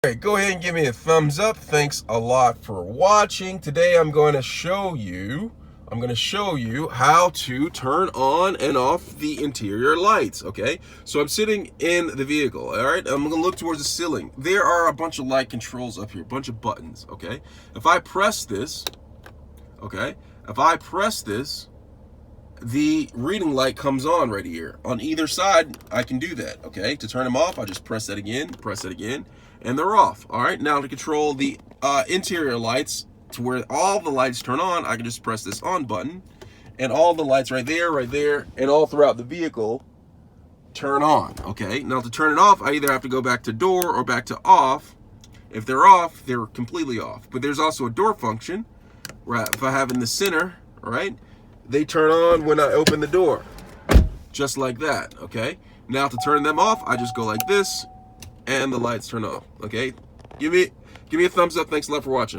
All right, go ahead and give me a thumbs up. Thanks a lot for watching. Today I'm going to show you how to turn on and off the interior lights, okay? So I'm sitting in the vehicle, all right? I'm gonna look towards the ceiling. There are a bunch of light controls up here, a bunch of buttons, okay? If I press this, the reading light comes on right here. On either side, I can do that, okay? To turn them off, I just press that again, and they're off, all right? Now to control the interior lights, to where all the lights turn on, I can just press this on button, and all the lights right there, and all throughout the vehicle turn on, okay? Now to turn it off, I either have to go back to door or back to off. If they're off, they're completely off. But there's also a door function, where if I have in the center, all right, they turn on when I open the door, just like that, okay? Now to turn them off, I just go like this, and the lights turn off, okay? Give me a thumbs up. Thanks a lot for watching.